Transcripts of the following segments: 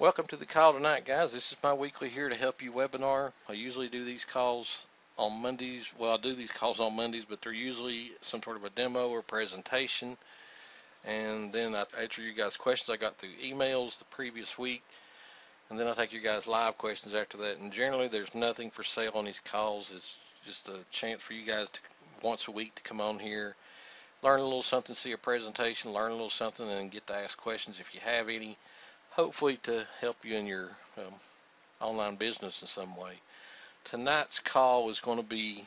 Welcome to the call tonight, guys. This is my weekly here to help you webinar. I usually do these calls on Mondays. Well, I do these calls on Mondays, but they're usually some sort of a demo or presentation. And then I answer you guys' questions I got through emails the previous week. And then I take you guys' live questions after that. And generally, there's nothing for sale on these calls. It's just a chance for you guys to once a week to come on here, learn a little something, see a presentation, learn a little something, and get to ask questions if you have any. Hopefully to help you in your online business in some way. Tonight's call is going to be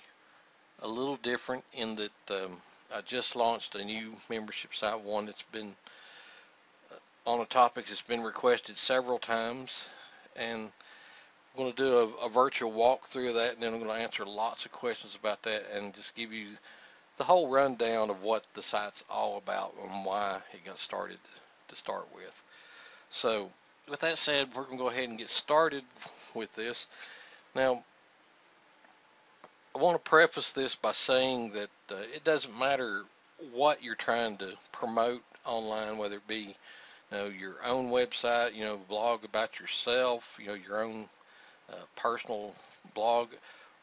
a little different in that I just launched a new membership site, one that's been on a topic that's been requested several times, and I'm going to do a virtual walkthrough of that, and then I'm going to answer lots of questions about that and just give you the whole rundown of what the site's all about and why it got started to start with. So with that said, we're going to go ahead and get started with this. Now, I want to preface this by saying that it doesn't matter what you're trying to promote online, whether it be your own website, blog about yourself, your own personal blog,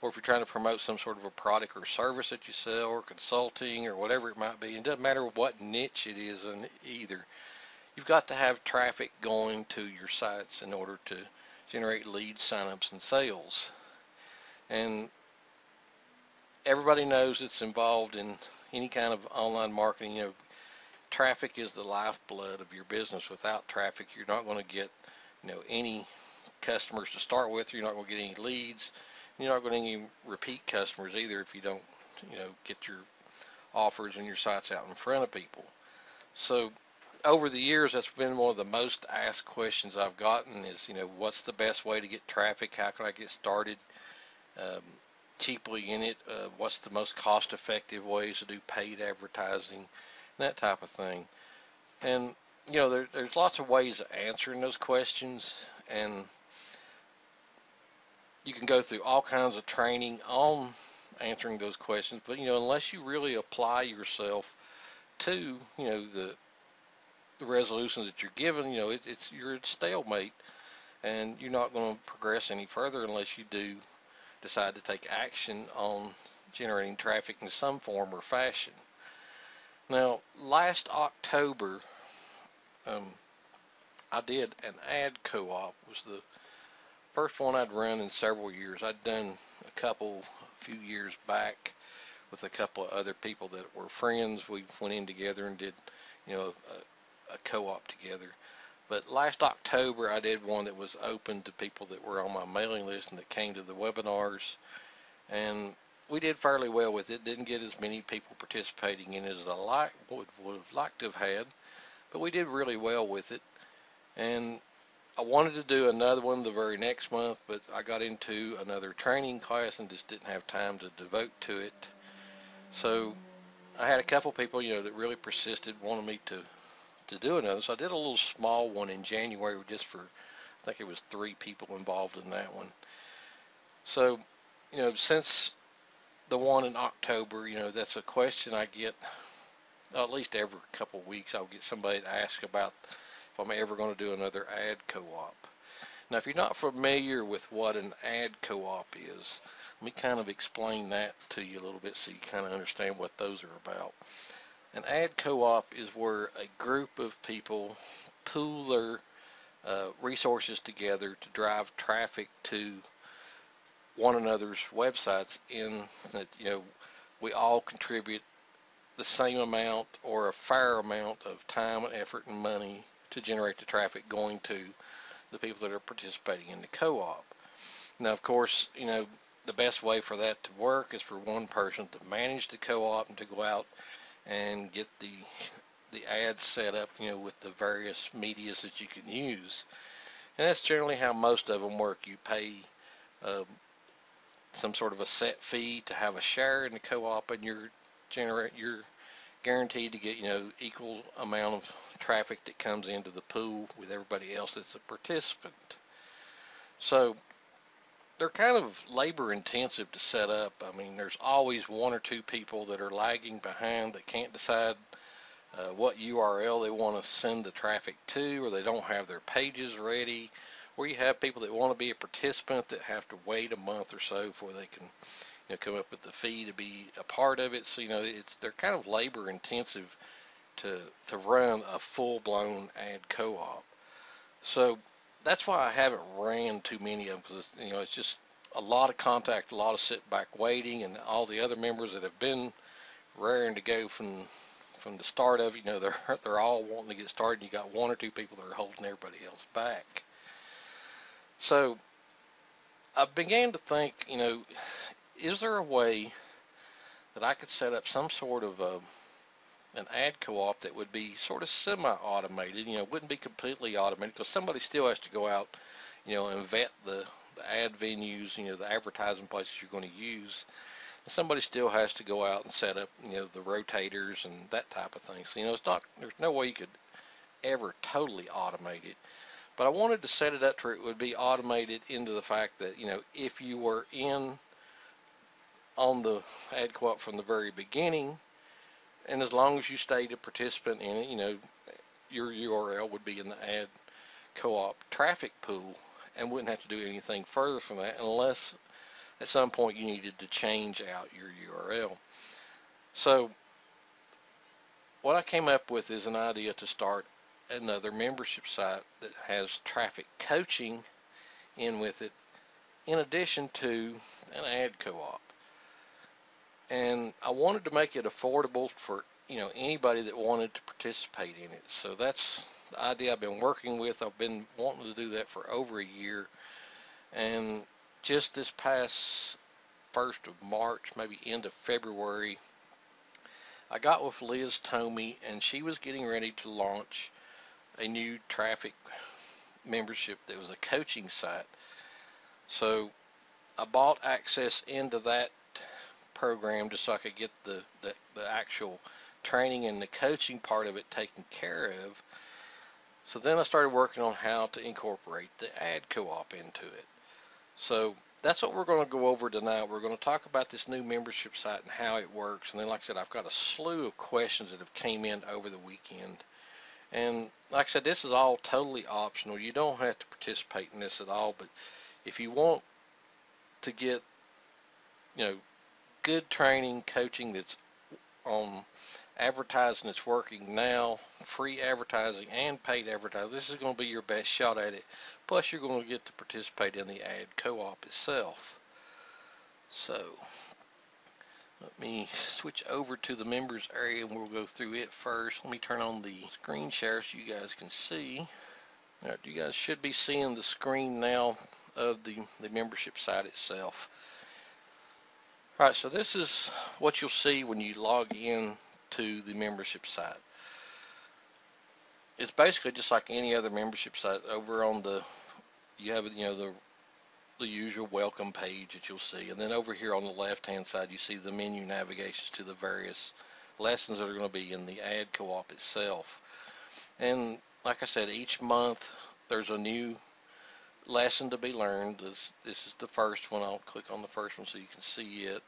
or if you're trying to promote some sort of a product or service that you sell or consulting or whatever it might be. It doesn't matter what niche it is in either. You've got to have traffic going to your sites in order to generate leads, signups, and sales. And everybody knows it's involved in any kind of online marketing. Traffic is the lifeblood of your business. Without traffic, you're not going to get, any customers to start with. You're not going to get any leads. You're not going to get any repeat customers either if you don't, get your offers and your sites out in front of people. So over the years, that's been one of the most asked questions I've gotten is, what's the best way to get traffic? How can I get started cheaply in it? What's the most cost-effective ways to do paid advertising? That type of thing. And, there's lots of ways of answering those questions, and you can go through all kinds of training on answering those questions, but, unless you really apply yourself to, the resolutions that you're given, you're at stalemate, and you're not going to progress any further unless you do decide to take action on generating traffic in some form or fashion. Now, last October, I did an ad co-op. It was the first one I'd run in several years. I'd done a few years back with a couple of other people that were friends. We went in together and did, a co-op together. But last October, I did one that was open to people that were on my mailing list and that came to the webinars. And we did fairly well with it. Didn't get as many people participating in it as I would have liked to have had, but we did really well with it. And I wanted to do another one the very next month, but I got into another training class and just didn't have time to devote to it. So I had a couple people, that really persisted, wanted me to do another. So I did a little small one in January just for, I think it was 3 people involved in that one. So, since the one in October, that's a question I get at least every couple of weeks. I'll get somebody to ask about if I'm ever going to do another ad co-op. Now, if you're not familiar with what an ad co-op is, let me kind of explain that to you a little bit so you kind of understand what those are about. An ad co-op is where a group of people pool their resources together to drive traffic to one another's websites in that, we all contribute the same amount or a fair amount of time and effort and money to generate the traffic going to the people that are participating in the co-op. Now, of course, the best way for that to work is for one person to manage the co-op and to go out and get the ads set up, with the various medias that you can use. And that's generally how most of them work. You pay some sort of a set fee to have a share in the co-op, and you're guaranteed to get, equal amount of traffic that comes into the pool with everybody else that's a participant. So they're kind of labor intensive to set up. I mean, there's always 1 or 2 people that are lagging behind that can't decide what URL they want to send the traffic to, or they don't have their pages ready, or you have people that want to be a participant that have to wait a month or so before they can come up with the fee to be a part of it. So they're kind of labor intensive to run a full-blown ad co-op. So that's why I haven't ran too many of them, because it's just a lot of contact, a lot of sit back waiting, and all the other members that have been raring to go from the start of they're all wanting to get started. You got one or two people that are holding everybody else back. So I began to think, is there a way that I could set up some sort of an ad co-op that would be sort of semi-automated? It wouldn't be completely automated, because somebody still has to go out, and vet the ad venues, the advertising places you're going to use. And somebody still has to go out and set up, the rotators and that type of thing. So, there's no way you could ever totally automate it. But I wanted to set it up to where it would be automated into the fact that, if you were in on the ad co-op from the very beginning, and as long as you stayed a participant in it, your URL would be in the ad co-op traffic pool and wouldn't have to do anything further from that, unless at some point you needed to change out your URL. So what I came up with is an idea to start another membership site that has traffic coaching in with it, in addition to an ad co-op. And I wanted to make it affordable for anybody that wanted to participate in it. So that's the idea I've been working with. I've been wanting to do that for over a year, and just this past 1st of March, maybe end of February, I got with Liz Tomey, and she was getting ready to launch a new traffic membership that was a coaching site. So I bought access into that program just so I could get the actual training and the coaching part of it taken care of. So then I started working on how to incorporate the ad co-op into it. So that's what we're going to go over tonight. We're going to talk about this new membership site and how it works. And then, like I said, I've got a slew of questions that have came in over the weekend. And like I said, this is all totally optional. You don't have to participate in this at all. But if you want to get, good training, coaching that's on advertising that's working now, free advertising and paid advertising, this is going to be your best shot at it. Plus, you're going to get to participate in the ad co-op itself. So let me switch over to the members area, and we'll go through it first. Let me turn on the screen share so you guys can see. All right, you guys should be seeing the screen now of the membership site itself. All right, so this is what you'll see when you log in to the membership site. It's basically just like any other membership site. Over on you have the usual welcome page that you'll see, and then over here on the left hand side you see the menu navigations to the various lessons that are going to be in the ad co-op itself. And like I said, each month there's a new lesson to be learned. This is the first one. I'll click on the first one so you can see it.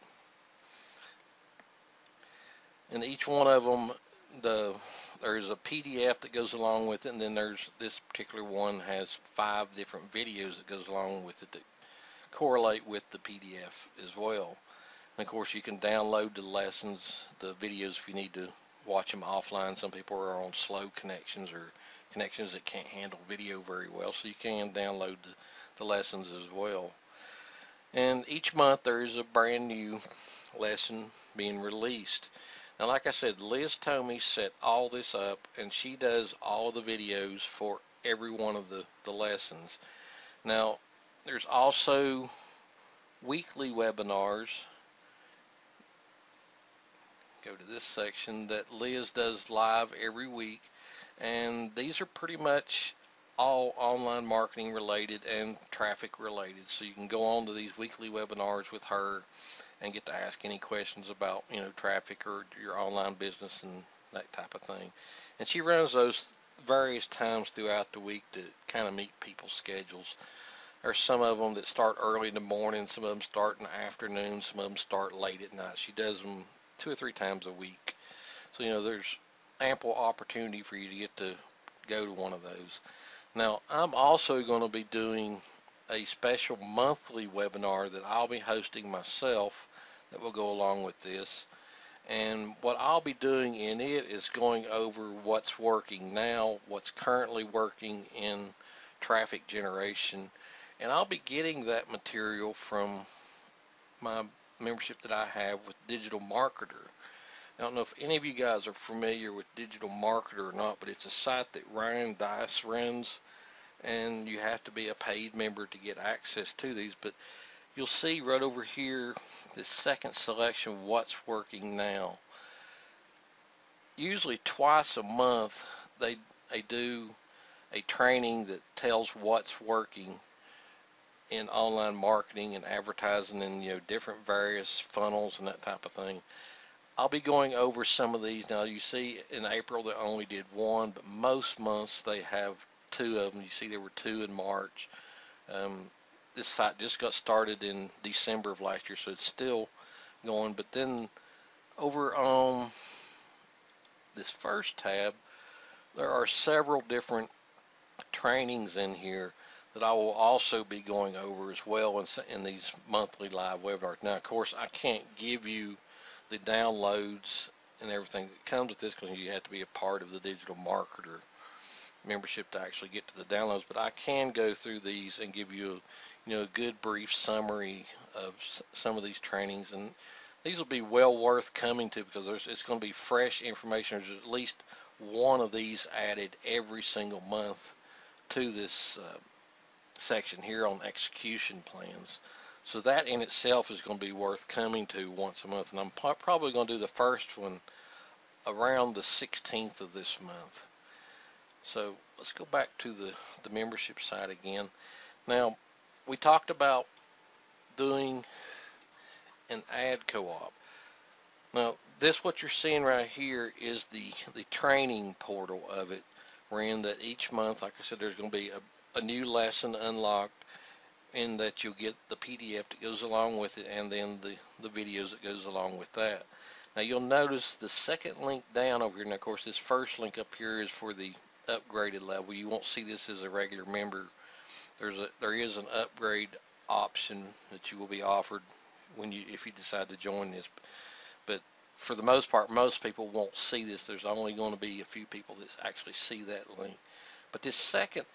And each one of them, there's a PDF that goes along with it, and then there's this particular one has 5 different videos that goes along with it that correlate with the PDF as well. And of course, you can download the lessons, the videos, if you need to watch them offline. Some people are on slow connections or connections that can't handle video very well, so you can download the lessons as well. And each month there is a brand new lesson being released. Now, like I said, Liz Tomey set all this up, and she does all the videos for every one of the lessons. Now, there's also weekly webinars. Go to this section that Liz does live every week, and these are pretty much all online marketing related and traffic related. So you can go on to these weekly webinars with her and get to ask any questions about traffic or your online business and that type of thing. And she runs those various times throughout the week to kind of meet people's schedules. There's some of them that start early in the morning, some of them start in the afternoon, some of them start late at night. She does them 2 or 3 times a week. So there's ample opportunity for you to get to go to one of those. Now, I'm also going to be doing a special monthly webinar that I'll be hosting myself that will go along with this. And what I'll be doing in it is going over what's working now, what's currently working in traffic generation. And I'll be getting that material from my membership that I have with Digital Marketer. I don't know if any of you guys are familiar with Digital Marketer or not, but it's a site that Ryan Dice runs, and you have to be a paid member to get access to these. But you'll see right over here, this second selection, what's working now. Usually twice a month, they do a training that tells what's working in online marketing and advertising and different various funnels and that type of thing. I'll be going over some of these. Now you see in April they only did one, but most months they have two of them. You see there were two in March. This site just got started in December of last year, so it's still going. But then over on this first tab, there are several different trainings in here that I will also be going over as well in these monthly live webinars. Now, of course, I can't give you the downloads and everything that comes with this because you have to be a part of the Digital Marketer membership to actually get to the downloads, but I can go through these and give you a good brief summary of some of these trainings, and these will be well worth coming to because it's going to be fresh information. There's at least one of these added every single month to this section here on execution plans. So that in itself is going to be worth coming to once a month, and I'm probably going to do the first one around the 16th of this month. So let's go back to the membership side again. Now, we talked about doing an ad co-op. Now, what you're seeing right here is the training portal of it, wherein that each month, like I said, there's going to be a new lesson unlocked, in that you'll get the PDF that goes along with it, and then the videos that goes along with that. Now you'll notice the second link down over here, and of course this first link up here is for the upgraded level. You won't see this as a regular member. There is an upgrade option that you will be offered if you decide to join this. But for the most part, most people won't see this. There's only going to be a few people that actually see that link. But this second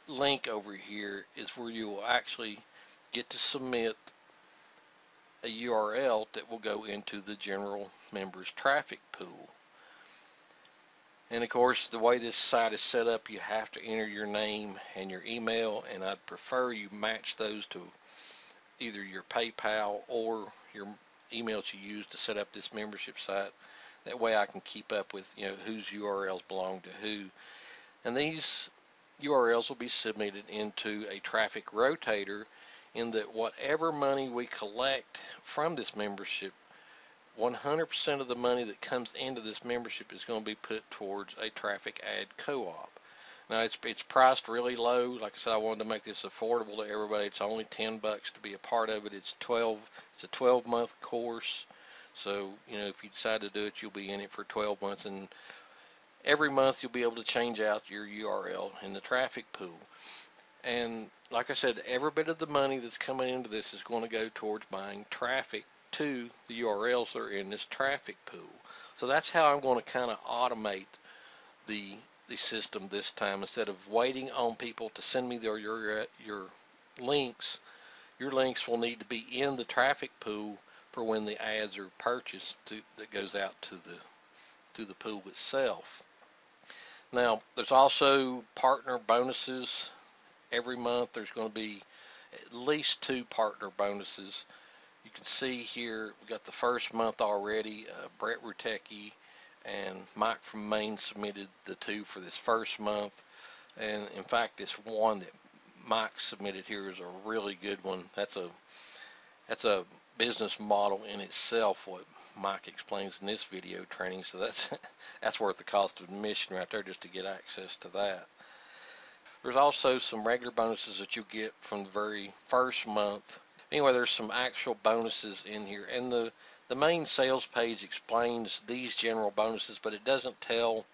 link over here is where you will actually get to submit a URL that will go into the general members traffic pool. And of course, the way this site is set up, you have to enter your name and your email, and I'd prefer you match those to either your PayPal or your email that you use to set up this membership site. That way I can keep up with whose URLs belong to who. And these URLs will be submitted into a traffic rotator, in that whatever money we collect from this membership, 100% of the money that comes into this membership is going to be put towards a traffic ad co-op. Now it's priced really low. Like I said, I wanted to make this affordable to everybody. It's only $10 to be a part of it. It's a 12-month course. So if you decide to do it, you'll be in it for 12 months, and every month you'll be able to change out your URL in the traffic pool. And like I said, every bit of the money that's coming into this is going to go towards buying traffic to the URLs that are in this traffic pool. So that's how I'm going to kind of automate the system this time. Instead of waiting on people to send me your links, your links will need to be in the traffic pool for when the ads are purchased that goes out to the pool itself. Now, there's also partner bonuses. Every month there's going to be at least 2 partner bonuses. You can see here we got the first month already. Brett Rutecki and Mike from Maine submitted the 2 for this first month. And in fact, this one that Mike submitted here is a really good one. That's a business model in itself, what Mike explains in this video training. So that's worth the cost of admission right there, just to get access to that. There's also some regular bonuses that you get from the very first month. Anyway, there's some actual bonuses in here, and the the main sales page explains these general bonuses, but it doesn't tell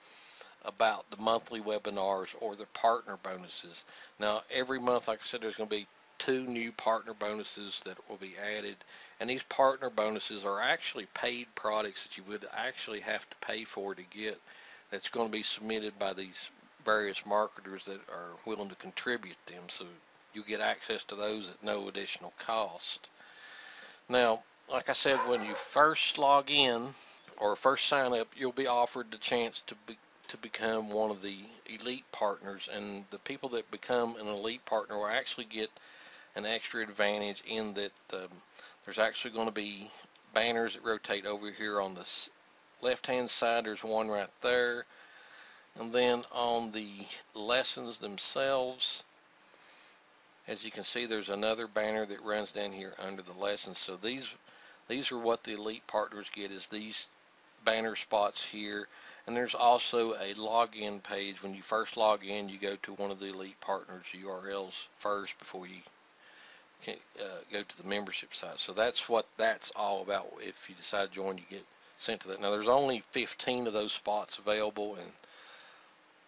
about the monthly webinars or the partner bonuses. Now, every month, like I said, there's going to be 2 new partner bonuses that will be added. And these partner bonuses are actually paid products that you would actually have to pay for to get, that's going to be submitted by these various marketers that are willing to contribute them. So you get access to those at no additional cost. Now, like I said, when you first log in or first sign up, you'll be offered the chance to become one of the elite partners, and the people that become an elite partner will actually get an extra advantage in that there's actually going to be banners that rotate over here on the left hand side. There's one right there, and then on the lessons themselves, as you can see, there's another banner that runs down here under the lessons. So these are what the elite partners get, is these banner spots here. And there's also a login page. When you first log in, you go to one of the elite partners URLs first before you can go to the membership site. So that's what that's all about. If you decide to join, you get sent to that. Now, there's only 15 of those spots available, and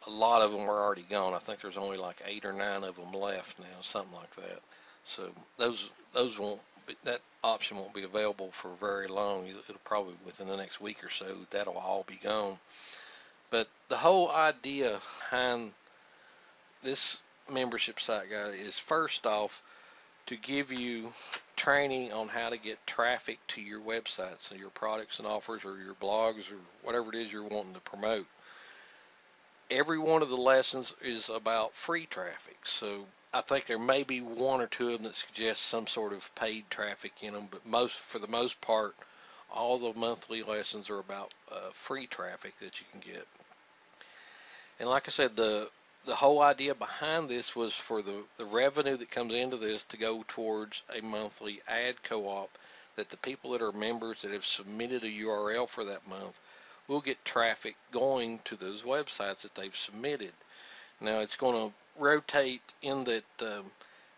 a lot of them are already gone. I think there's only like 8 or 9 of them left now, something like that. So those won't be, that option won't be available for very long. It'll probably within the next week or so that'll all be gone. But the whole idea behind this membership site, guys, is first off to give you training on how to get traffic to your website, so your products and offers or your blogs or whatever it is you're wanting to promote. Every one of the lessons is about free traffic, so I think there may be 1 or 2 of them that suggest some sort of paid traffic in them, but for the most part, all the monthly lessons are about free traffic that you can get. And like I said, the whole idea behind this was for the revenue that comes into this to go towards a monthly ad co-op, that the people that are members that have submitted a URL for that month will get traffic going to those websites that they've submitted. Now, it's going to rotate in that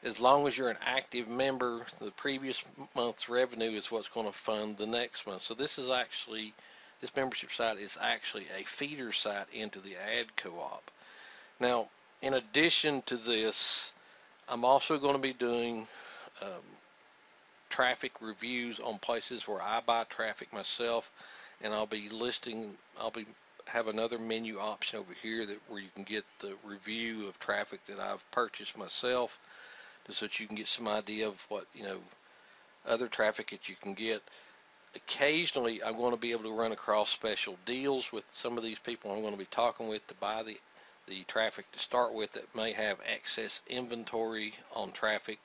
as long as you're an active member, the previous month's revenue is what's going to fund the next month. So this membership site is actually a feeder site into the ad co-op. Now, in addition to this, I'm also going to be doing traffic reviews on places where I buy traffic myself, and I'll be have another menu option over here where you can get the review of traffic that I've purchased myself, so that you can get some idea of what other traffic that you can get. Occasionally, I'm going to be able to run across special deals with some of these people I'm going to be talking with to buy the traffic to start with that may have excess inventory on traffic,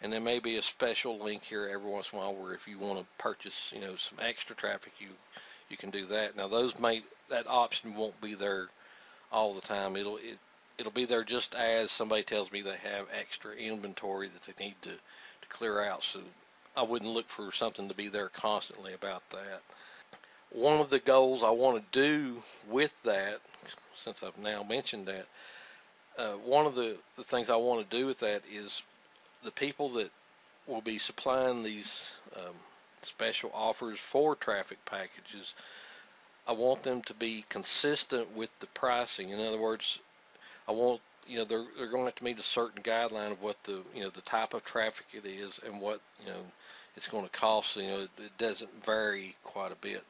and there may be a special link here every once in a while where if you want to purchase some extra traffic, you can do that. Now that option won't be there all the time. It'll be there just as somebody tells me they have extra inventory that they need to clear out. So I wouldn't look for something to be there constantly about that. One of the goals I want to do with that, since I've now mentioned that, one of the things I want to do with that is the people that will be supplying these special offers for traffic packages, I want them to be consistent with the pricing. In other words, I want they're going to have to meet a certain guideline of what the type of traffic it is and what it's going to cost. It doesn't vary quite a bit.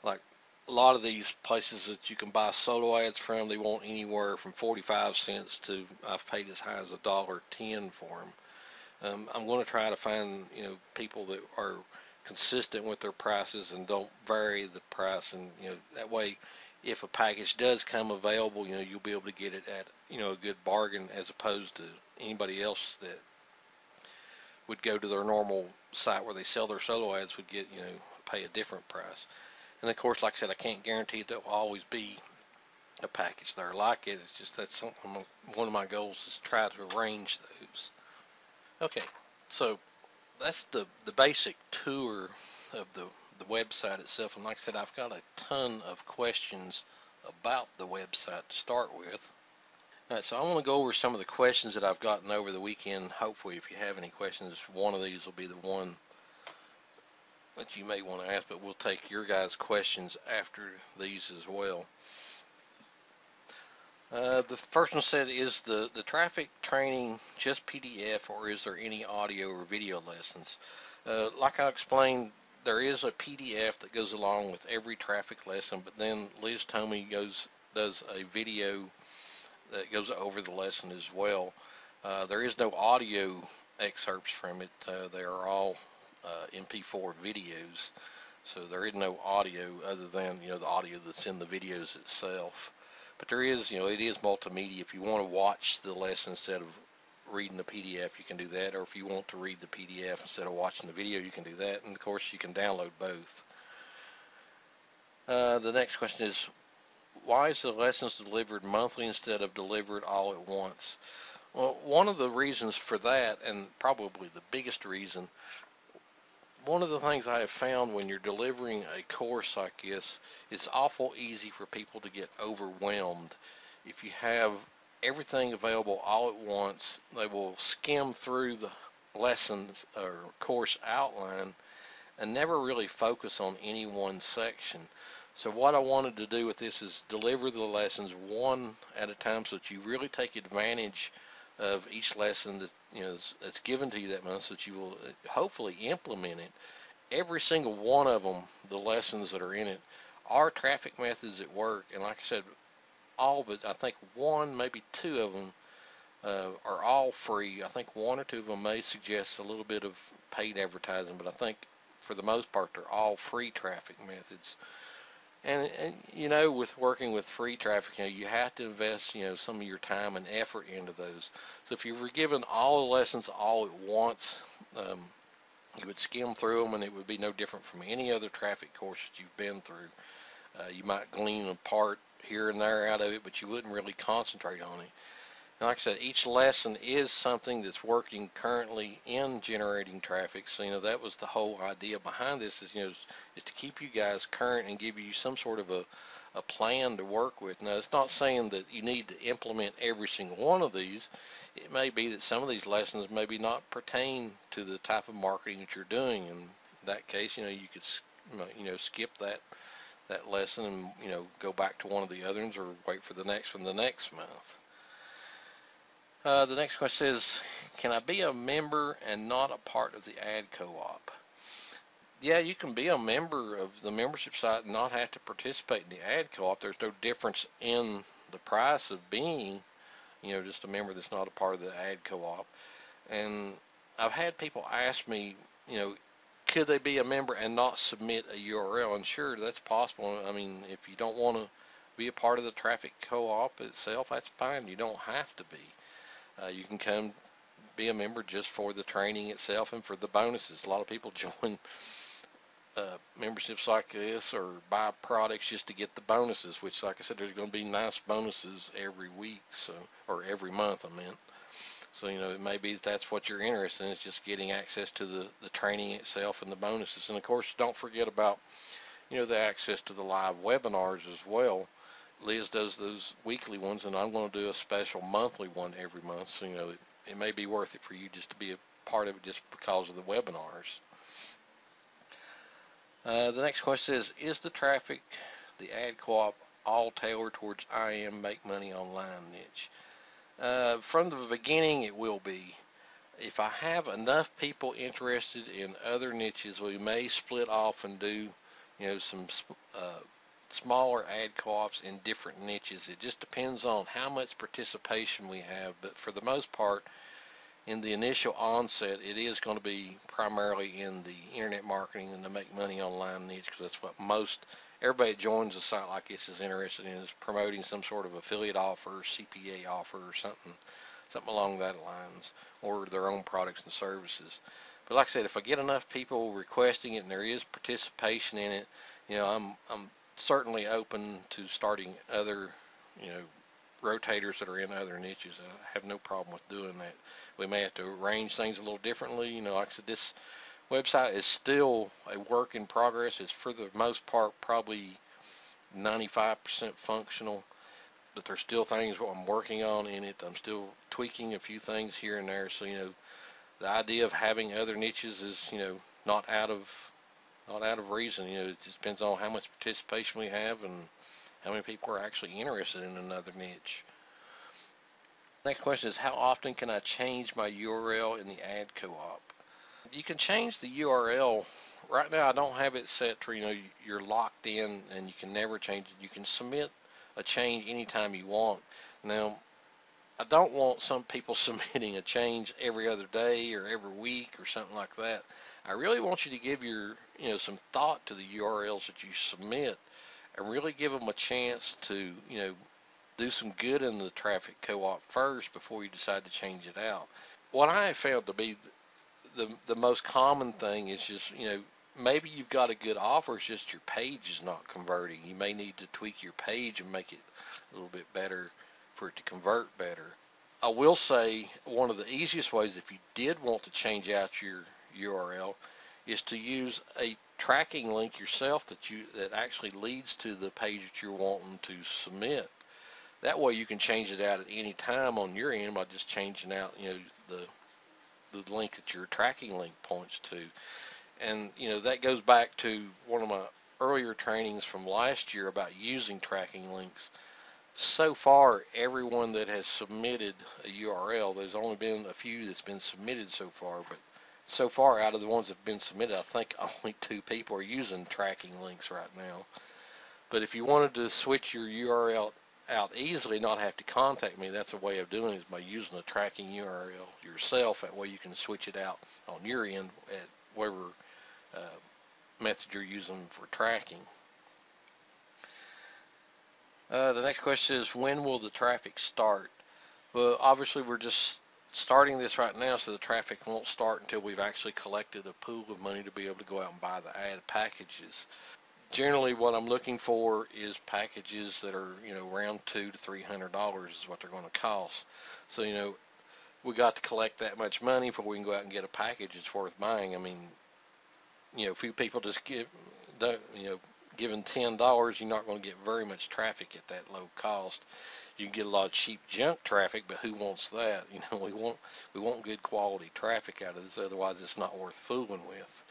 Like a lot of these places that you can buy solo ads from, they want anywhere from 45 cents to I've paid as high as $1.10 for them. I'm going to try to find people that are consistent with their prices and don't vary the price, and that way if a package does come available, you'll be able to get it at a good bargain, as opposed to anybody else that would go to their normal site where they sell their solo ads would get pay a different price. And of course, like I said, I can't guarantee there will always be a package there like it. It's just that's something one of my goals is to try to arrange those. Okay, so that's the basic tour of the website itself. And like I said, I've got a ton of questions about the website to start with. All right, so I want to go over some of the questions that I've gotten over the weekend. Hopefully, if you have any questions, one of these will be the one that you may want to ask, but we'll take your guys' questions after these as well. The first one said, is the traffic training just PDF, or is there any audio or video lessons? Like I explained, there is a PDF that goes along with every traffic lesson, but then Liz Tomey does a video that goes over the lesson as well. There is no audio excerpts from it. They are all MP4 videos, so there is no audio other than the audio that's in the videos itself. But there is, it is multimedia. If you want to watch the lesson instead of reading the PDF, you can do that. Or if you want to read the PDF instead of watching the video, you can do that. And of course, you can download both. The next question is, why is the lessons delivered monthly instead of delivered all at once? Well, one of the reasons for that, and probably the biggest reason, one of the things I have found when you're delivering a course like this, it's awful easy for people to get overwhelmed. If you have everything available all at once, they will skim through the lessons or course outline and never really focus on any one section. So what I wanted to do with this is deliver the lessons one at a time so that you really take advantage of each lesson that that's given to you that month, so that you will hopefully implement it. Every single one of them, the lessons that are in it, are traffic methods at work, and like I said, all but I think one, maybe two of them are all free. I think one or two of them may suggest a little bit of paid advertising, but I think for the most part they're all free traffic methods. And with working with free traffic, you have to invest, some of your time and effort into those. So if you were given all the lessons all at once, you would skim through them, and it would be no different from any other traffic course that you've been through. You might glean a part here and there out of it, but you wouldn't really concentrate on it. And like I said, each lesson is something that's working currently in generating traffic. So, that was the whole idea behind this is to keep you guys current and give you some sort of a plan to work with. Now, it's not saying that you need to implement every single one of these. It may be that some of these lessons maybe not pertain to the type of marketing that you're doing. In that case, you could, skip that lesson and, go back to one of the other ones, or wait for the next one the next month. The next question says, can I be a member and not a part of the ad co-op? Yeah, you can be a member of the membership site and not have to participate in the ad co-op. There's no difference in the price of being, just a member that's not a part of the ad co-op. And I've had people ask me, could they be a member and not submit a URL? And sure, that's possible. I mean, if you don't want to be a part of the traffic co-op itself, that's fine. You don't have to be. You can come be a member just for the training itself and for the bonuses. A lot of people join memberships like this or buy products just to get the bonuses, which, like I said, there's going to be nice bonuses every week, or every month, I meant. So, it may be that's what you're interested in, is just getting access to the training itself and the bonuses. And, of course, don't forget about, the access to the live webinars as well. Liz does those weekly ones, and I'm going to do a special monthly one every month. So, it may be worth it for you just to be a part of it just because of the webinars. The next question is the traffic, the ad co-op, all tailored towards IM make money online niche? From the beginning, it will be. If I have enough people interested in other niches, we may split off and do, some smaller ad co-ops in different niches. It just depends on how much participation we have, but for the most part, in the initial onset, it is going to be primarily in the internet marketing and the make money online niche, because that's what everybody that joins a site like this is interested in, is promoting some sort of affiliate offer, CPA offer, or something along that lines, or their own products and services. But like I said, if I get enough people requesting it and there is participation in it, I'm certainly open to starting other, rotators that are in other niches. I have no problem with doing that. We may have to arrange things a little differently. Like I said, this website is still a work in progress. It's for the most part probably 95% functional, but there's still things I'm working on in it. I'm still tweaking a few things here and there. So, the idea of having other niches is, not out of not out of reason. It just depends on how much participation we have and how many people are actually interested in another niche. Next question is, how often can I change my URL in the ad co-op? You can change the URL. Right now, I don't have it set to, you're locked in and you can never change it. You can submit a change anytime you want. Now, I don't want some people submitting a change every other day or every week or something like that. I really want you to give some thought to the URLs that you submit and really give them a chance to, do some good in the traffic co-op first before you decide to change it out. What I have found to be the most common thing is just, maybe you've got a good offer, it's just your page is not converting. You may need to tweak your page and make it a little bit better for it to convert better. I will say one of the easiest ways, if you did want to change out your URL, is to use a tracking link yourself that actually leads to the page that you're wanting to submit. That way you can change it out at any time on your end by just changing out, the link that your tracking link points to. And, that goes back to one of my earlier trainings from last year about using tracking links. So far, everyone that has submitted a URL, there's only been a few that's been submitted so far, but so far out of the ones that have been submitted, I think only 2 people are using tracking links right now. But if you wanted to switch your URL out easily, not have to contact me, that's a way of doing it, is by using a tracking URL yourself. That way you can switch it out on your end at whatever method you're using for tracking. The next question is, when will the traffic start? Well, obviously we're just starting this right now, so the traffic won't start until we've actually collected a pool of money to be able to go out and buy the ad packages. Generally, what I'm looking for is packages that are, around $200 to $300 is what they're going to cost. So, we got to collect that much money before we can go out and get a package that's worth buying. I mean, few people just given $10, you're not going to get very much traffic at that low cost. You can get a lot of cheap junk traffic, but who wants that? We want good quality traffic out of this, otherwise it's not worth fooling with.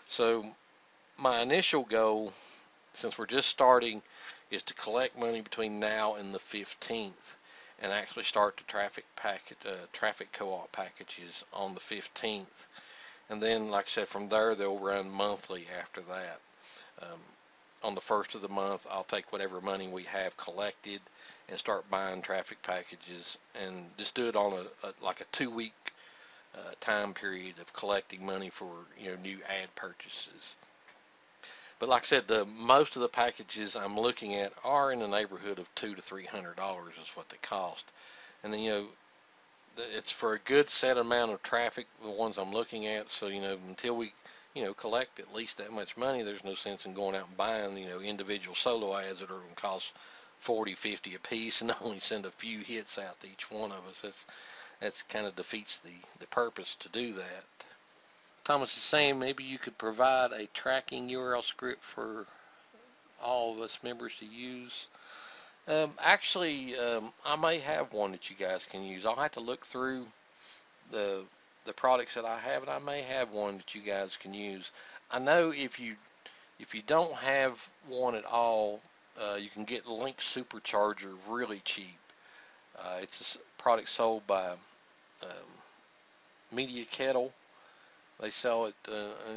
So my initial goal, since we're just starting, is to collect money between now and the 15th and actually start the traffic co-op packages on the 15th. And then, like I said, from there they'll run monthly after that. On the first of the month, I'll take whatever money we have collected and start buying traffic packages, and just do it on like a 2-week time period of collecting money for new ad purchases. But like I said, most of the packages I'm looking at are in the neighborhood of $200 to $300 is what they cost. And then it's for a good set amount of traffic, the ones I'm looking at. So until we collect at least that much money, there's no sense in going out and buying individual solo ads that are going to cost 40, 50 a piece and only send a few hits out to each one of us. That's kind of defeats the purpose to do that. Thomas is saying maybe you could provide a tracking URL script for all of us members to use. Actually, I may have one that you guys can use. I'll have to look through the products that I have, and I may have one that you guys can use. I know if you don't have one at all, you can get Link Supercharger really cheap. It's a product sold by Media Kettle. They sell it,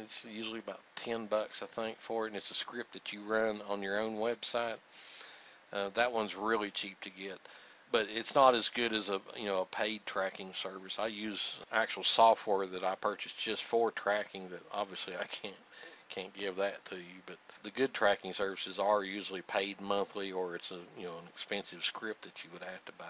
it's usually about $10, I think, for it, and it's a script that you run on your own website. That one's really cheap to get, but it's not as good as a paid tracking service. I use actual software that I purchased just for tracking. That obviously I can't give that to you, but the good tracking services are usually paid monthly, or it's an expensive script that you would have to buy.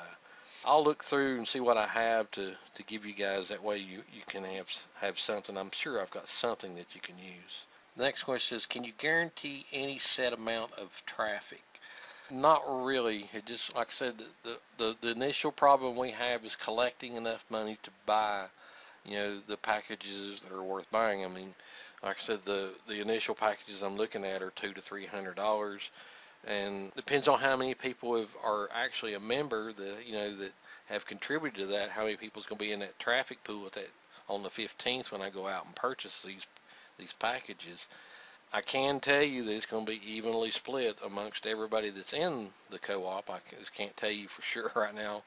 I'll look through and see what I have to give you guys. That way you can have something. I'm sure I've got something that you can use. The next question is, can you guarantee any set amount of traffic? Not really. It just, like I said, the initial problem we have is collecting enough money to buy, the packages that are worth buying. I mean, like I said, the initial packages I'm looking at are $200 to $300, and depends on how many people are actually a member that have contributed to that. How many people's going to be in that traffic pool on the 15th when I go out and purchase these packages. I can tell you that it's going to be evenly split amongst everybody that's in the co-op. I just can't tell you for sure right now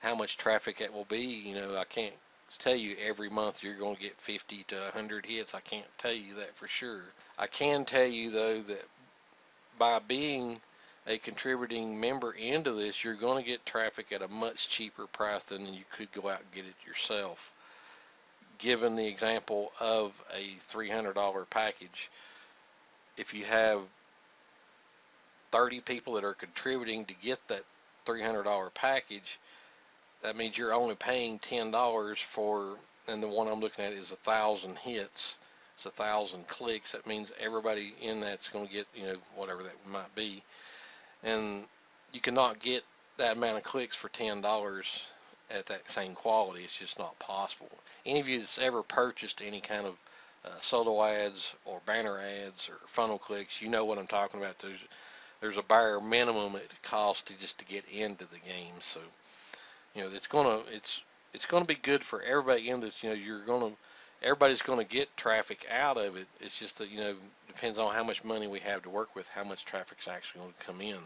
how much traffic it will be. You know, I can't tell you every month you're going to get 50 to 100 hits. I can't tell you that for sure. I can tell you, though, that by being a contributing member into this, you're going to get traffic at a much cheaper price than you could go out and get it yourself. Given the example of a $300 package, if you have 30 people that are contributing to get that $300 package, that means you're only paying $10 for, and the one I'm looking at is 1,000 hits. It's 1,000 clicks. That means everybody in that's going to get, you know, whatever that might be. And you cannot get that amount of clicks for $10 at that same quality. It's just not possible. Any of you that's ever purchased any kind of solo ads or banner ads or funnel clicks, you know what I'm talking about. There's a bare minimum it costs to get into the game. So, you know, it's gonna be good for everybody in this. You know, everybody's gonna get traffic out of it. It's just that, you know, depends on how much money we have to work with, how much traffic's actually going to come in.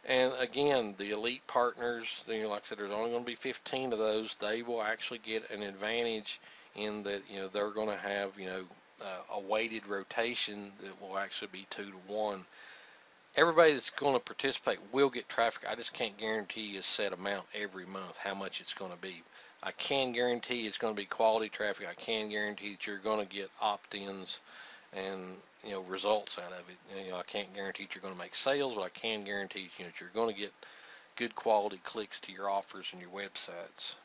And again, the elite partners, you know, like I said, there's only going to be 15 of those. They will actually get an advantage in that, you know, they're going to have, you know, a weighted rotation that will actually be 2 to 1. Everybody that's going to participate will get traffic. I just can't guarantee a set amount every month how much it's going to be. I can guarantee it's going to be quality traffic. I can guarantee that you're going to get opt-ins and, you know, results out of it. You know, I can't guarantee that you're going to make sales, but I can guarantee, you know, that you're going to get good quality clicks to your offers and your websites.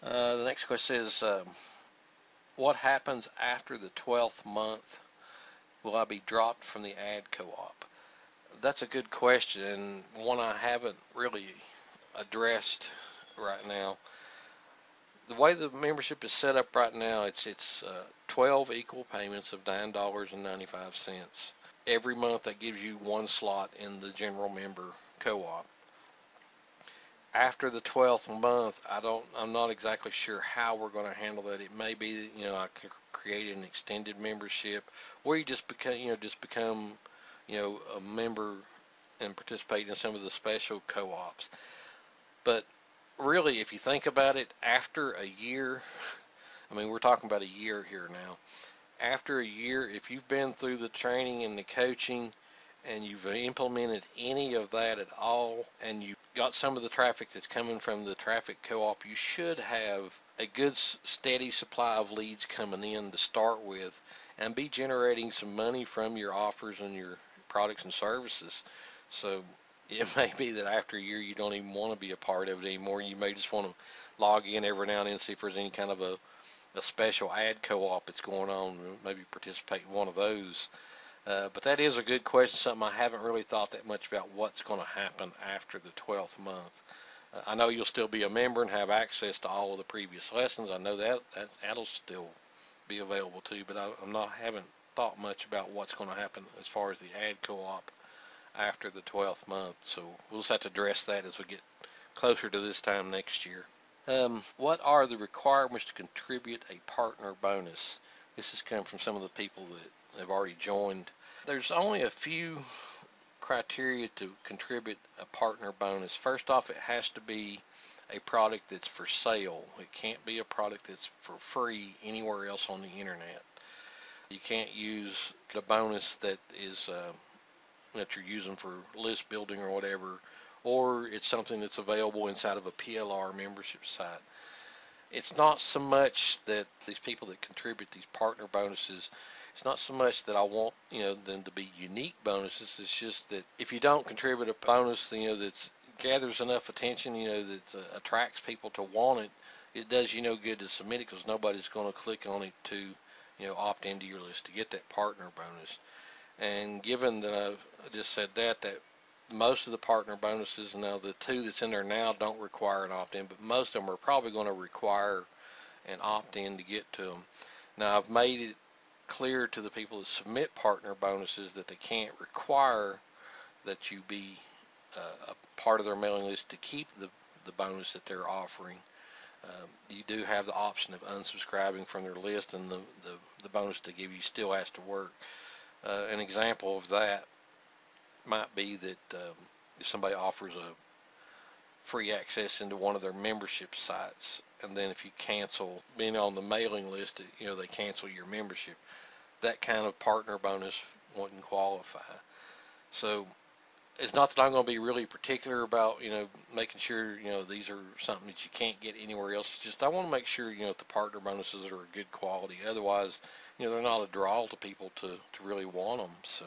The next question is, what happens after the 12th month? Will I be dropped from the ad co-op? That's a good question, and one I haven't really addressed right now. The way the membership is set up right now, it's 12 equal payments of $9.95. Every month that gives you one slot in the general member co-op. After the 12th month, I'm not exactly sure how we're going to handle that. It may be, you know, I could create an extended membership, or you just become, you know, a member and participate in some of the special co-ops. But really, if you think about it, after a year, I mean, we're talking about a year here now. After a year, if you've been through the training and the coaching and you've implemented any of that at all, and you've got some of the traffic that's coming from the traffic co-op, you should have a good steady supply of leads coming in to start with and be generating some money from your offers and your products and services. So it may be that after a year you don't even want to be a part of it anymore. You may just want to log in every now and then and see if there's any kind of a special ad co-op that's going on, maybe participate in one of those. But that is a good question, something I haven't really thought that much about, what's going to happen after the 12th month. I know you'll still be a member and have access to all of the previous lessons. I know that'll still be available to you, but haven't thought much about what's going to happen as far as the ad co-op after the 12th month. So we'll just have to address that as we get closer to this time next year. What are the requirements to contribute a partner bonus? This has come from some of the people that have already joined. There's only a few criteria to contribute a partner bonus. First off, it has to be a product that's for sale. It can't be a product that's for free anywhere else on the internet. You can't use a bonus that is that you're using for list building or whatever, or it's something that's available inside of a PLR membership site. It's not so much that these people that contribute these partner bonuses, it's not so much that I want, you know, them to be unique bonuses. It's just that if you don't contribute a bonus, you know, that gathers enough attention, you know, that attracts people to want it, it does you no good to submit it, because nobody's going to click on it to, you know, opt into your list to get that partner bonus. And given that I've just said that most of the partner bonuses, now the 2 that's in there now don't require an opt-in, but most of them are probably going to require an opt-in to get to them. Now, I've made it clear to the people that submit partner bonuses that they can't require that you be a part of their mailing list to keep the bonus that they're offering. You do have the option of unsubscribing from their list, and the bonus they give you still has to work. An example of that might be that if somebody offers a free access into one of their membership sites, and then if you cancel being on the mailing list, they cancel your membership, that kind of partner bonus wouldn't qualify. So it's not that I'm going to be really particular about, making sure, these are something that you can't get anywhere else. It's just I want to make sure, the partner bonuses are a good quality. Otherwise, they're not a draw to people to really want them. So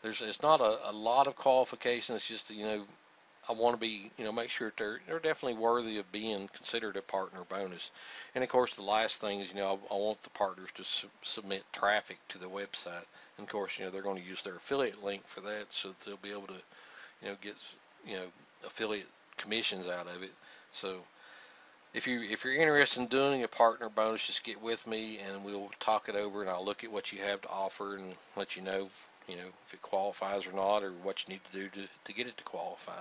it's not a lot of qualifications. It's just that, I want to be, make sure that they're definitely worthy of being considered a partner bonus. And of course, the last thing is, I want the partners to submit traffic to the website. And of course, they're going to use their affiliate link for that, so that they'll be able to, get, affiliate commissions out of it. So if you're interested in doing a partner bonus, just get with me and we'll talk it over, and I'll look at what you have to offer and let you know, if it qualifies or not, or what you need to do to get it to qualify.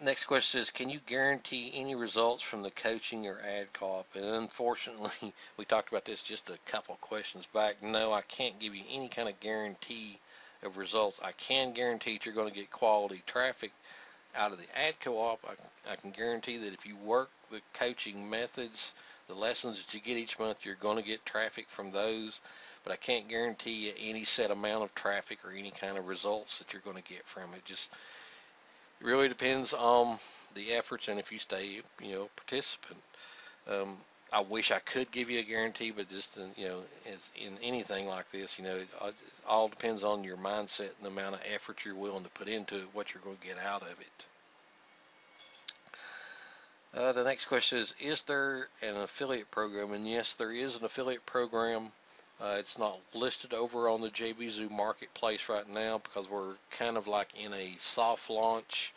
Next question is, can you guarantee any results from the coaching or ad co-op? And unfortunately, we talked about this just a couple of questions back. No, I can't give you any kind of guarantee of results. I can guarantee that you're going to get quality traffic out of the ad co-op. I can guarantee that if you work the coaching methods, the lessons that you get each month, you're going to get traffic from those. But I can't guarantee you any set amount of traffic or any kind of results that you're going to get from it. It really depends on the efforts and if you stay, participant. I wish I could give you a guarantee, but just, as in anything like this, it all depends on your mindset and the amount of effort you're willing to put into it, what you're going to get out of it. The next question is there an affiliate program? And yes, there is an affiliate program. It's not listed over on the JBZoo marketplace right now because we're kind of like in a soft launch.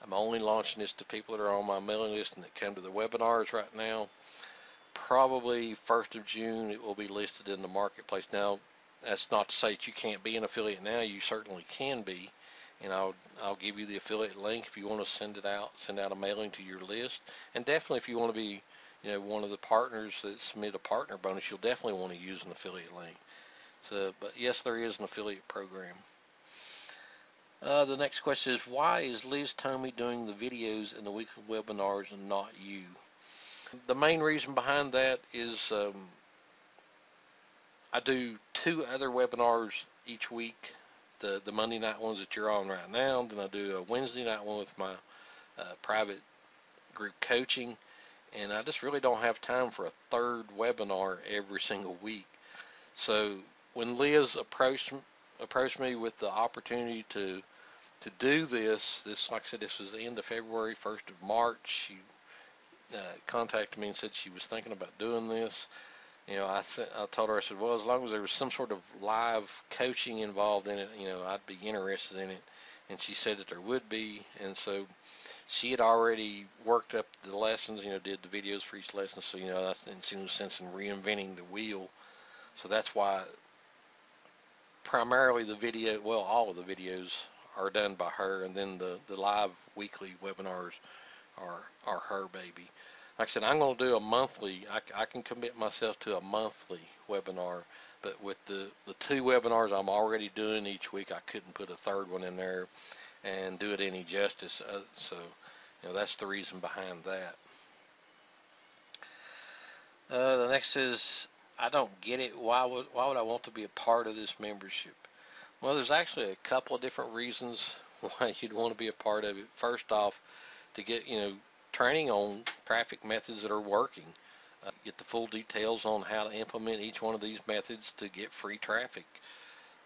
I'm only launching this to people that are on my mailing list and that come to the webinars right now. Probably 1st of June it will be listed in the marketplace. Now, that's not to say that you can't be an affiliate now. You certainly can be, and I'll give you the affiliate link if you want to send out a mailing to your list. And definitely if you want to be one of the partners that submit a partner bonus, you'll definitely want to use an affiliate link. So, but yes, there is an affiliate program. The next question is, why is Liz Tomey doing the videos and the weekly webinars and not you? The main reason behind that is I do 2 other webinars each week. The Monday night ones that you're on right now, then I do a Wednesday night one with my private group coaching, and I just really don't have time for a 3rd webinar every single week. So when Liz approached me with the opportunity to do this, like I said, this was the end of February, 1st of March, she contacted me and said she was thinking about doing this. I told her, I said, well, as long as there was some sort of live coaching involved in it, I'd be interested in it. And she said that there would be, and so she had already worked up the lessons, did the videos for each lesson, so, that's no sense in reinventing the wheel. So that's why primarily all of the videos are done by her, and then the live weekly webinars are her baby. Like I said, I'm going to do a monthly. I can commit myself to a monthly webinar, but with the 2 webinars I'm already doing each week, I couldn't put a 3rd one in there and do it any justice. So, that's the reason behind that. The next is, I don't get it. Why would I want to be a part of this membership? Well, there's actually a couple of different reasons why you'd want to be a part of it. First off, to get training on traffic methods that are working. Get the full details on how to implement each one of these methods to get free traffic.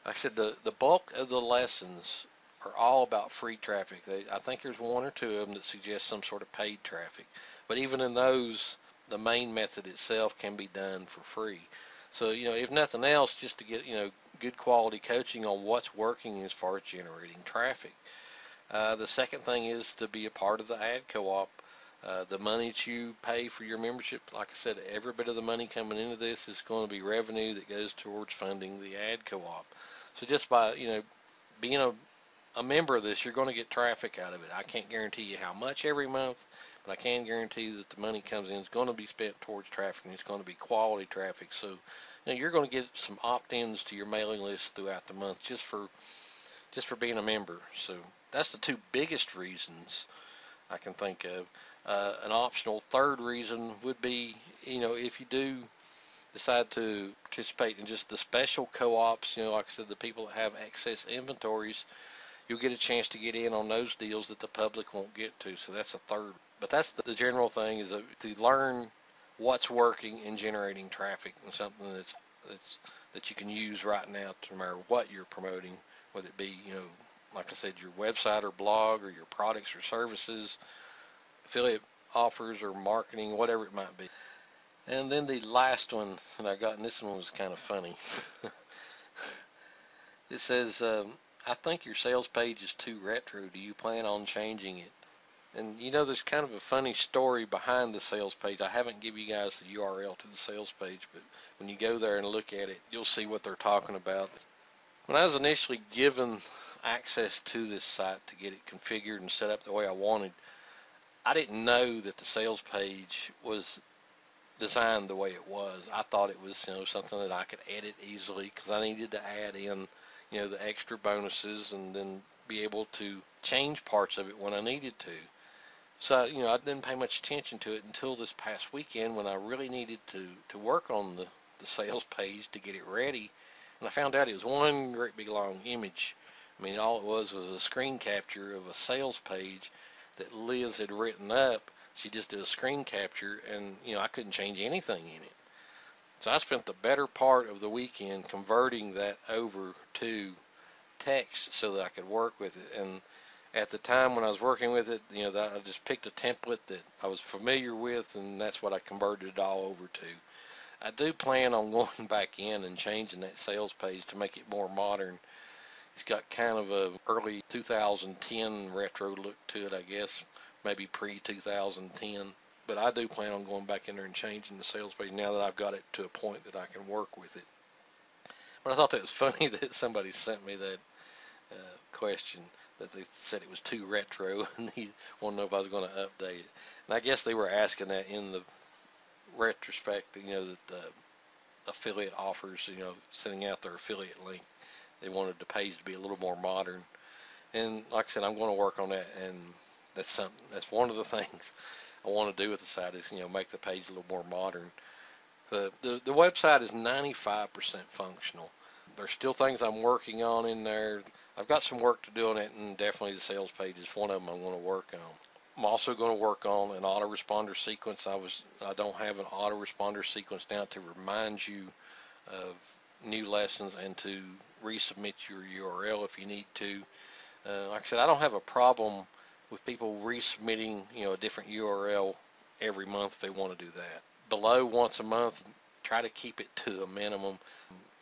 Like I said, the bulk of the lessons are all about free traffic. I think there's 1 or 2 of them that suggest some sort of paid traffic. But even in those, the main method itself can be done for free. So, if nothing else, just to get, good quality coaching on what's working as far as generating traffic. The second thing is to be a part of the ad co-op. The money that you pay for your membership, like I said, every bit of the money coming into this is going to be revenue that goes towards funding the ad co-op. So just by, being a member of this, you're going to get traffic out of it. I can't guarantee you how much every month, but I can guarantee that the money comes in is going to be spent towards traffic, and it's going to be quality traffic. So, you're going to get some opt-ins to your mailing list throughout the month just for being a member. So that's the two biggest reasons I can think of. An optional third reason would be, if you do decide to participate in just the special co-ops, like I said, the people that have excess inventories, you'll get a chance to get in on those deals that the public won't get to. So that's a third. But that's the general thing, is to learn what's working in generating traffic, and something that you can use right now, to no matter what you're promoting, whether it be, like I said, your website or blog, or your products or services, affiliate offers or marketing, whatever it might be. And then the last one that I got, and this one was kind of funny. It says, I think your sales page is too retro. Do you plan on changing it? And there's kind of a funny story behind the sales page. I haven't given you guys the URL to the sales page, but when you go there and look at it, you'll see what they're talking about. When I was initially given access to this site to get it configured and set up the way I wanted, I didn't know that the sales page was designed the way it was. I thought it was, something that I could edit easily, because I needed to add in, the extra bonuses, and then be able to change parts of it when I needed to. So, I didn't pay much attention to it until this past weekend, when I really needed to work on the sales page to get it ready. And I found out it was one great big long image. I mean, all it was a screen capture of a sales page that Liz had written up. She just did a screen capture, and I couldn't change anything in it. So I spent the better part of the weekend converting that over to text so that I could work with it. And at the time when I was working with it, that I just picked a template that I was familiar with, and that's what I converted it all over to. I do plan on going back in and changing that sales page to make it more modern. It's got kind of a early 2010 retro look to it, I guess, maybe pre-2010. But I do plan on going back in there and changing the sales page now that I've got it to a point that I can work with it. But I thought that was funny that somebody sent me that question, that they said it was too retro, and he wanted to know if I was going to update it. And I guess they were asking that in the retrospect, that the affiliate offers, sending out their affiliate link, they wanted the page to be a little more modern. And like I said, I'm going to work on that, and that's one of the things I want to do with the site, is make the page a little more modern. But the website is 95% functional. There's still things I'm working on in there. I've got some work to do on it, and definitely the sales page is one of them I'm going to work on. I'm also going to work on an autoresponder sequence. I don't have an autoresponder sequence now to remind you of new lessons and to resubmit your URL if you need to. Like I said, I don't have a problem with people resubmitting, a different URL every month if they want to do that. Below once a month, try to keep it to a minimum.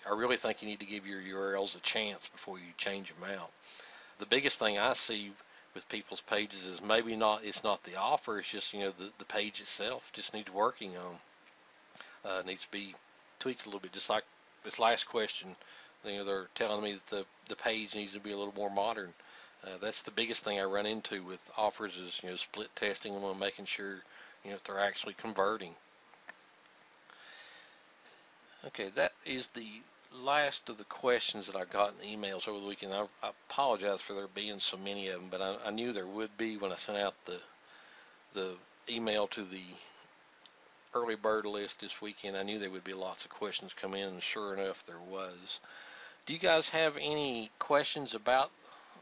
I really think you need to give your URLs a chance before you change them out. The biggest thing I see with people's pages is it's not the offer, it's just, the page itself just needs working on. It needs to be tweaked a little bit, just like this last question. They're telling me that the page needs to be a little more modern. That's the biggest thing I run into with offers is, split testing them and making sure, if they're actually converting. Okay, that is the last of the questions that I got in emails over the weekend. I apologize for there being so many of them, but I knew there would be when I sent out the email to the early bird list this weekend. I knew there would be lots of questions come in, and sure enough, there was. Do you guys have any questions about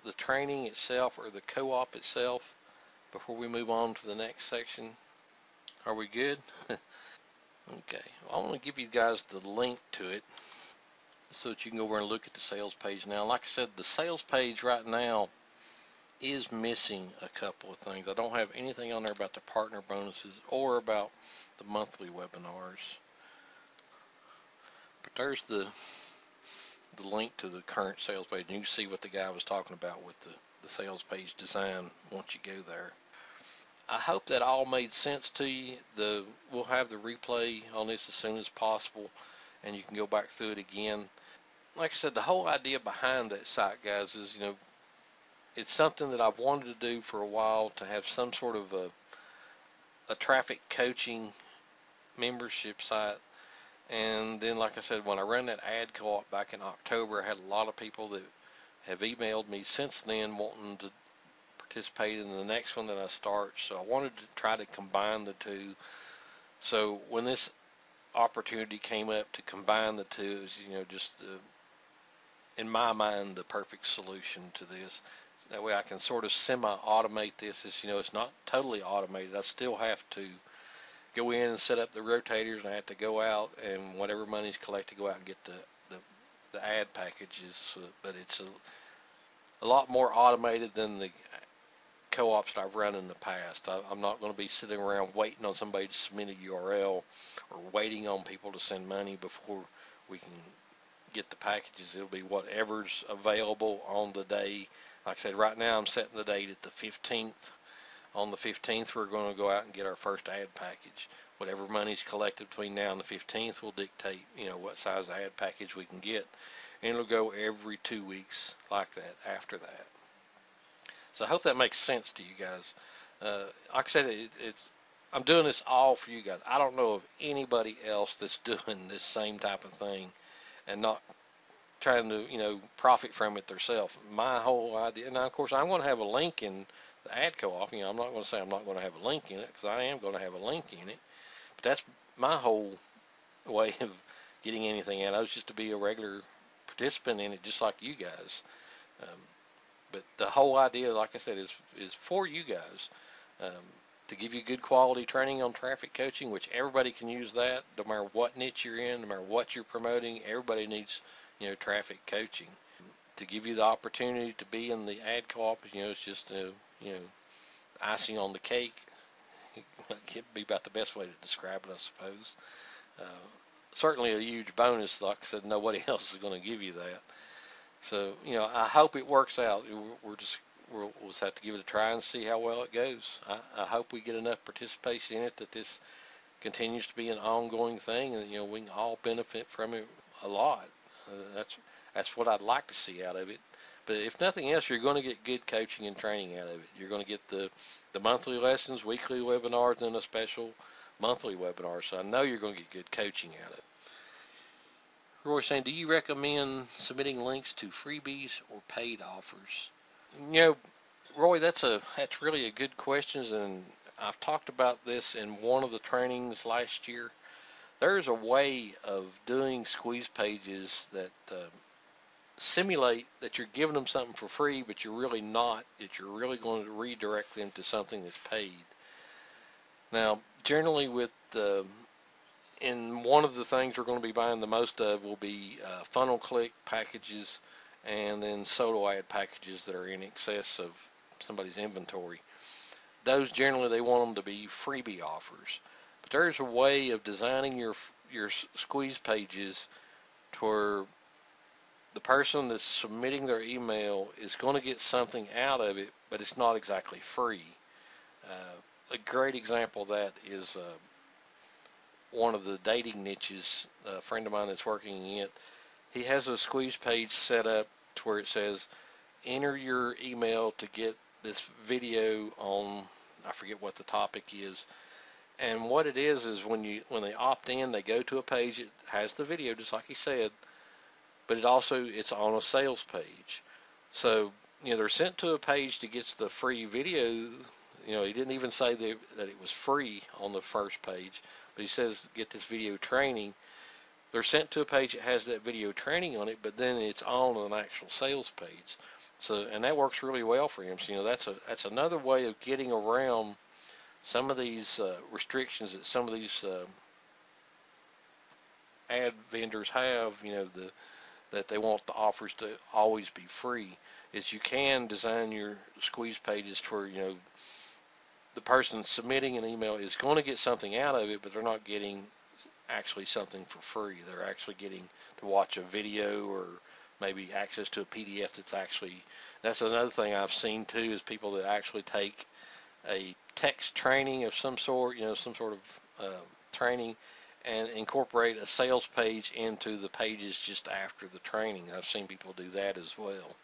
the training itself or the co-op itself before we move on to the next section? Are we good? Okay, well, I want to give you guys the link to it so that you can go over and look at the sales page now. Like I said, the sales page right now is missing a couple of things. I don't have anything on there about the partner bonuses or about the monthly webinars. But there's the link to the current sales page, and you can see what the guy was talking about with the sales page design once you go there. I hope that all made sense to you. We'll have the replay on this as soon as possible, and you can go back through it again. Like I said, the whole idea behind that site, guys, is, it's something that I've wanted to do for a while, to have some sort of a traffic coaching membership site. And then, like I said, when I ran that ad co-op back in October, I had a lot of people that have emailed me since then wanting to participate in the next one that I start. So I wanted to try to combine the two. So when this opportunity came up to combine the two, it was, just in my mind, the perfect solution to this. That way I can sort of semi-automate this. It's not totally automated. I still have to go in and set up the rotators, and I have to go out and whatever money's collected, go out and get the ad packages. But it's a lot more automated than the co-ops that I've run in the past. I'm not going to be sitting around waiting on somebody to submit a URL or waiting on people to send money before we can get the packages. It'll be whatever's available on the day. Like I said, right now I'm setting the date at the 15th. On the 15th, we're going to go out and get our first ad package. Whatever money's collected between now and the 15th will dictate, what size ad package we can get. And it'll go every 2 weeks like that after that. So I hope that makes sense to you guys. Like I said, I'm doing this all for you guys. I don't know of anybody else that's doing this same type of thing and not trying to, profit from it themselves. My whole idea, now of course I'm going to have a link in the ad co-op. I'm not going to say I'm not going to have a link in it, because I am going to have a link in it. But that's my whole way of getting anything out. I was just to be a regular participant in it, just like you guys. But the whole idea, like I said, is for you guys, to give you good quality training on traffic coaching, which everybody can use that, no matter what niche you're in, no matter what you're promoting. Everybody needs, traffic coaching. To give you the opportunity to be in the ad co-op, it's just, icing on the cake. It'd be about the best way to describe it, I suppose. Uh, Certainly a huge bonus. Like I said, nobody else is going to give you that. So, I hope it works out. We'll just have to give it a try and see how well it goes. I hope we get enough participation in it that this continues to be an ongoing thing, and we can all benefit from it a lot. That's what I'd like to see out of it. But if nothing else, you're going to get good coaching and training out of it. You're going to get the monthly lessons, weekly webinars, and a special monthly webinar. So I know you're going to get good coaching out of it. Roy's saying, do you recommend submitting links to freebies or paid offers? Roy, that's really a good question, and I've talked about this in one of the trainings last year. There's a way of doing squeeze pages that simulate that you're giving them something for free, but you're really not, that you're really going to redirect them to something that's paid. Now, generally in one of the things we're going to be buying the most of will be funnel click packages, and then solo ad packages that are in excess of somebody's inventory. Those generally, they want them to be freebie offers. But there's a way of designing your squeeze pages to where the person that's submitting their email is going to get something out of it, but it's not exactly free. A great example of that is one of the dating niches. A friend of mine that's working in it, he has a squeeze page set up to where it says, enter your email to get this video on, I forget what the topic is. And what it is when they opt in, they go to a page, it has the video just like he said, but it's on a sales page. So, they're sent to a page that gets the free video. He didn't even say that it was free on the first page, but he says get this video training. They're sent to a page that has that video training on it, but then it's on an actual sales page. So, and that works really well for him. So, that's another way of getting around some of these restrictions that some of these ad vendors have. That they want the offers to always be free. Is you can design your squeeze pages to where the person submitting an email is going to get something out of it, but they're not getting actually something for free. They're actually getting to watch a video or maybe access to a PDF that's another thing I've seen too, is people that actually take a text training of some sort, some sort of training, and incorporate a sales page into the pages just after the training. I've seen people do that as well.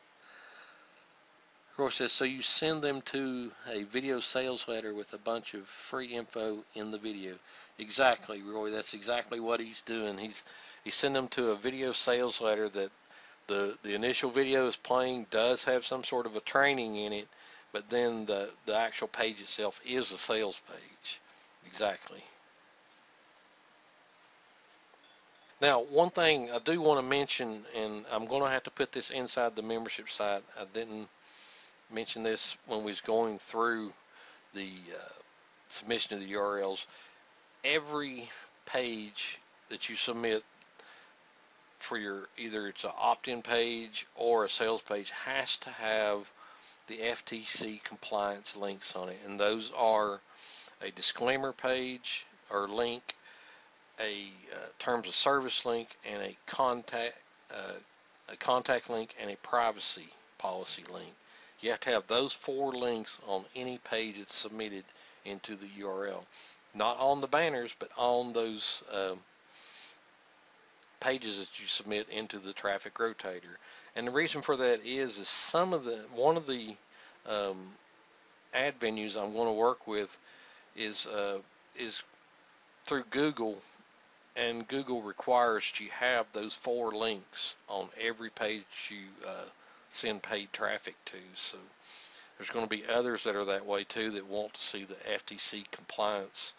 Roy says, so you send them to a video sales letter with a bunch of free info in the video. Exactly, Roy. That's exactly what he's doing. He's sending them to a video sales letter that the initial video is playing does have some sort of a training in it, but then the actual page itself is a sales page. Exactly. Now, one thing I do want to mention, and I'm going to have to put this inside the membership site. I didn't mention this when we was going through the submission of the URLs. Every page that you submit for your, either it's an opt-in page or a sales page, has to have the FTC compliance links on it, and those are a disclaimer page or link, a terms of service link, and a contact link, and a privacy policy link. You have to have those 4 links on any page that's submitted into the URL. Not on the banners, but on those pages that you submit into the traffic rotator. And the reason for that is one of the ad venues I'm going to work with is through Google, and Google requires that you have those 4 links on every page you send paid traffic to. So there's going to be others that are that way too, that want to see the FTC compliance.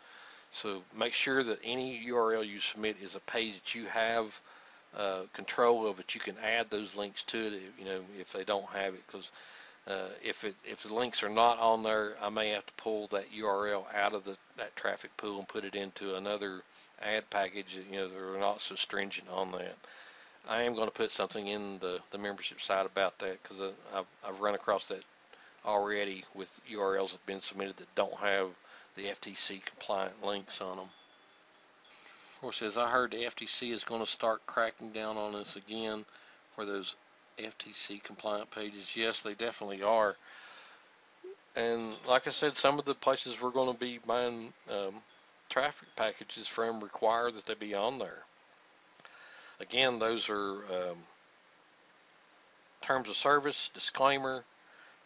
So make sure that any URL you submit is a page that you have control of, that you can add those links to it, if they don't have it, because if the links are not on there, I may have to pull that URL out of that traffic pool and put it into another ad package that are not so stringent on that. I am going to put something in the membership site about that, because I've run across that already with URLs that have been submitted that don't have the FTC compliant links on them. Of course, as I heard, the FTC is going to start cracking down on us again for those FTC compliant pages. Yes, they definitely are. And like I said, some of the places we're going to be buying traffic packages from require that they be on there. Again, those are terms of service, disclaimer,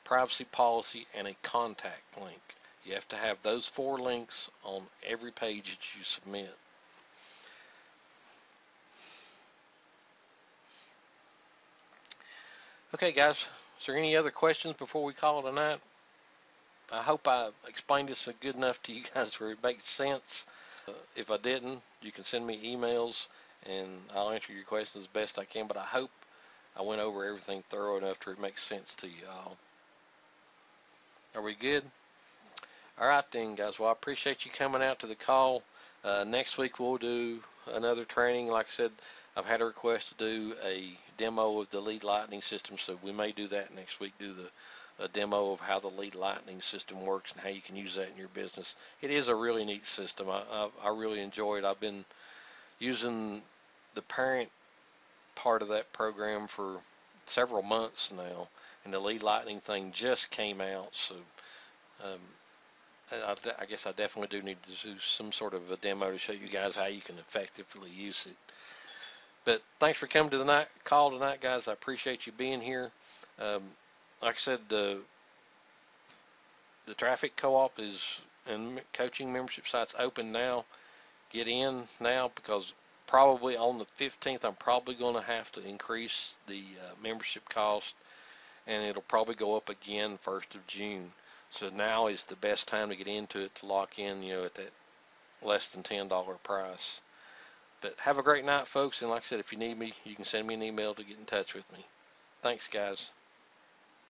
privacy policy, and a contact link. You have to have those 4 links on every page that you submit. Okay, guys, is there any other questions before we call it a night? I hope I explained this good enough to you guys where it makes sense. If I didn't, you can send me emails and I'll answer your questions as best I can, but I hope I went over everything thorough enough to it makes sense to you all. Are we good? All right then, guys. Well, I appreciate you coming out to the call. Next week we'll do another training. Like I said, I've had a request to do a demo of the lead lightning system, so we may do that next week, do a demo of how the lead lightning system works and how you can use that in your business. It is a really neat system. I really enjoy it. I've been using the parent part of that program for several months now, and the lead lightning thing just came out, so I guess I definitely do need to do some sort of a demo to show you guys how you can effectively use it. But thanks for coming to the call tonight, guys. I appreciate you being here. Like I said, the traffic co-op is, and coaching membership site's open now. Get in now, because probably on the 15th I'm probably going to have to increase the membership cost, and it'll probably go up again 1st of June. So now is the best time to get into it, to lock in, at that less than $10 price. But have a great night, folks, and like I said, if you need me, you can send me an email to get in touch with me. Thanks, guys.